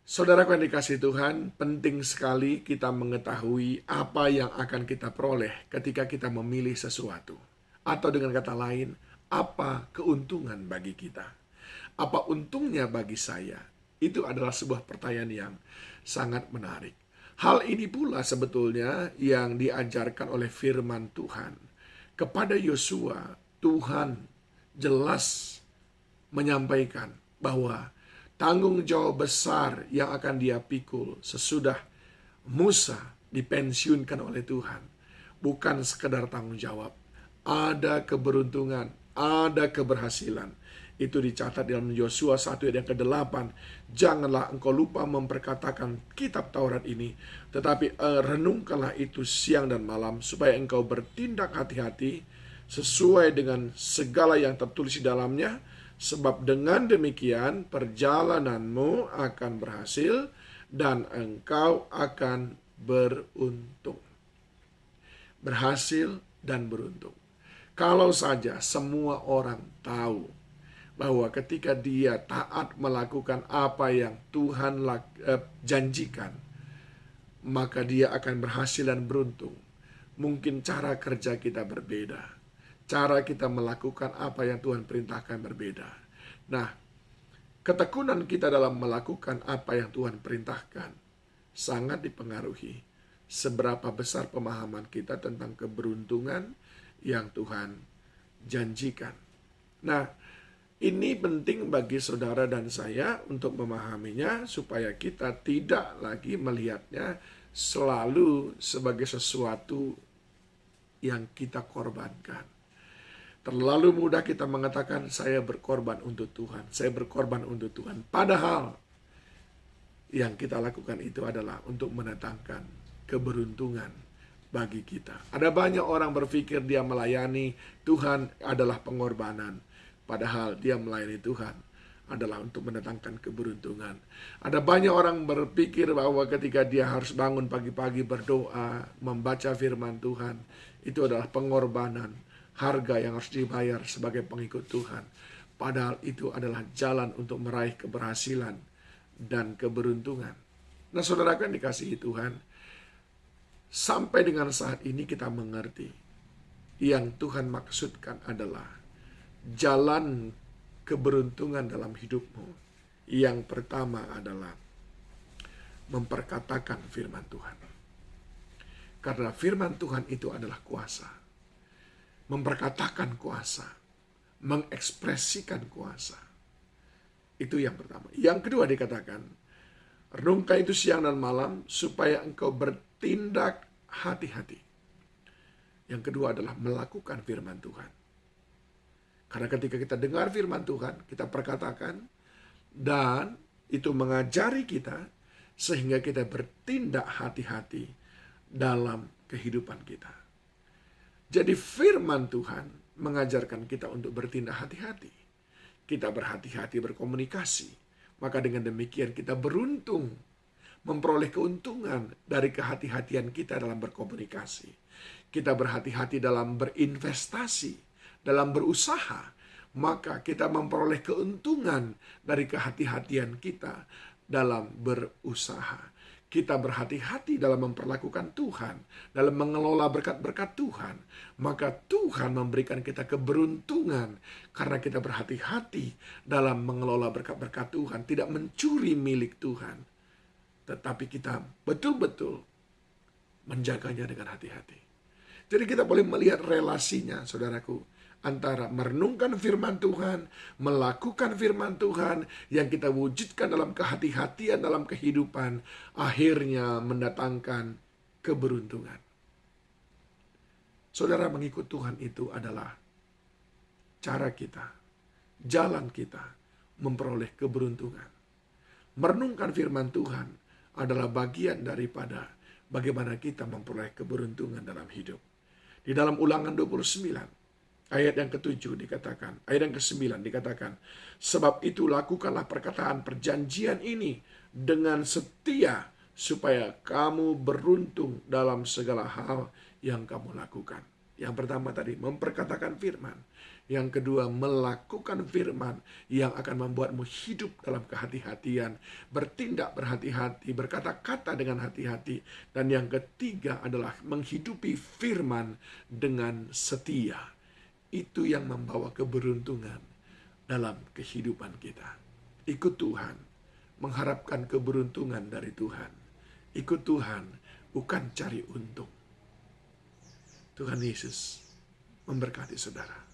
Saudara yang dikasih Tuhan, penting sekali kita mengetahui apa yang akan kita peroleh ketika kita memilih sesuatu. Atau dengan kata lain, apa keuntungan bagi kita. Apa untungnya bagi saya? Itu adalah sebuah pertanyaan yang sangat menarik. Hal ini pula sebetulnya yang diajarkan oleh firman Tuhan. Kepada Yosua, Tuhan jelas menyampaikan bahwa tanggung jawab besar yang akan dia pikul sesudah Musa dipensiunkan oleh Tuhan bukan sekedar tanggung jawab, ada keberuntungan, ada keberhasilan. Itu dicatat dalam Yosua 1 ayat yang ke-8. Janganlah engkau lupa memperkatakan kitab Taurat ini, tetapi renungkanlah itu siang dan malam, supaya engkau bertindak hati-hati sesuai dengan segala yang tertulis di dalamnya. Sebab dengan demikian perjalananmu akan berhasil dan engkau akan beruntung. Berhasil dan beruntung. Kalau saja semua orang tahu bahwa ketika dia taat melakukan apa yang Tuhan janjikan, maka dia akan berhasil dan beruntung. Mungkin cara kerja kita berbeda. Cara kita melakukan apa yang Tuhan perintahkan berbeda. Nah, ketekunan kita dalam melakukan apa yang Tuhan perintahkan sangat dipengaruhi seberapa besar pemahaman kita tentang keberuntungan yang Tuhan janjikan. Nah, ini penting bagi saudara dan saya untuk memahaminya supaya kita tidak lagi melihatnya selalu sebagai sesuatu yang kita korbankan. Terlalu mudah kita mengatakan saya berkorban untuk Tuhan, saya berkorban untuk Tuhan. Padahal yang kita lakukan itu adalah untuk mendatangkan keberuntungan bagi kita. Ada banyak orang berpikir dia melayani Tuhan adalah pengorbanan. Padahal dia melayani Tuhan adalah untuk mendatangkan keberuntungan. Ada banyak orang berpikir bahwa ketika dia harus bangun pagi-pagi berdoa, membaca firman Tuhan, itu adalah pengorbanan, harga yang harus dibayar sebagai pengikut Tuhan. Padahal itu adalah jalan untuk meraih keberhasilan dan keberuntungan. Nah, saudara kan dikasihi Tuhan, sampai dengan saat ini kita mengerti yang Tuhan maksudkan adalah jalan keberuntungan dalam hidupmu. Yang pertama adalah memperkatakan firman Tuhan. Karena firman Tuhan itu adalah kuasa. Memperkatakan kuasa. Mengekspresikan kuasa. Itu yang pertama. Yang kedua dikatakan, renungkan itu siang dan malam supaya engkau bertindak hati-hati. Yang kedua adalah melakukan firman Tuhan. Karena ketika kita dengar firman Tuhan, kita perkatakan, dan itu mengajari kita, sehingga kita bertindak hati-hati dalam kehidupan kita. Jadi firman Tuhan mengajarkan kita untuk bertindak hati-hati. Kita berhati-hati berkomunikasi. Maka dengan demikian kita beruntung memperoleh keuntungan dari kehati-hatian kita dalam berkomunikasi. Kita berhati-hati dalam berinvestasi, dalam berusaha, maka kita memperoleh keuntungan dari kehati-hatian kita dalam berusaha. Kita berhati-hati dalam memperlakukan Tuhan, dalam mengelola berkat-berkat Tuhan, maka Tuhan memberikan kita keberuntungan karena kita berhati-hati dalam mengelola berkat-berkat Tuhan, tidak mencuri milik Tuhan, tetapi kita betul-betul menjaganya dengan hati-hati. Jadi kita boleh melihat relasinya, saudaraku, antara merenungkan firman Tuhan, melakukan firman Tuhan yang kita wujudkan dalam kehati-hatian dalam kehidupan, akhirnya mendatangkan keberuntungan. Saudara, mengikut Tuhan itu adalah cara kita, jalan kita memperoleh keberuntungan. Merenungkan firman Tuhan adalah bagian daripada bagaimana kita memperoleh keberuntungan dalam hidup. Di dalam Ulangan 29, ayat yang ke-7 dikatakan, ayat yang ke-9 dikatakan, sebab itu lakukanlah perkataan perjanjian ini dengan setia, supaya kamu beruntung dalam segala hal yang kamu lakukan. Yang pertama tadi, memperkatakan firman. Yang kedua, melakukan firman yang akan membuatmu hidup dalam kehati-hatian, bertindak berhati-hati, berkata-kata dengan hati-hati. Dan yang ketiga adalah menghidupi firman dengan setia. Itu yang membawa keberuntungan dalam kehidupan kita. Ikut Tuhan, mengharapkan keberuntungan dari Tuhan. Ikut Tuhan, bukan cari untung. Tuhan Yesus memberkati saudara.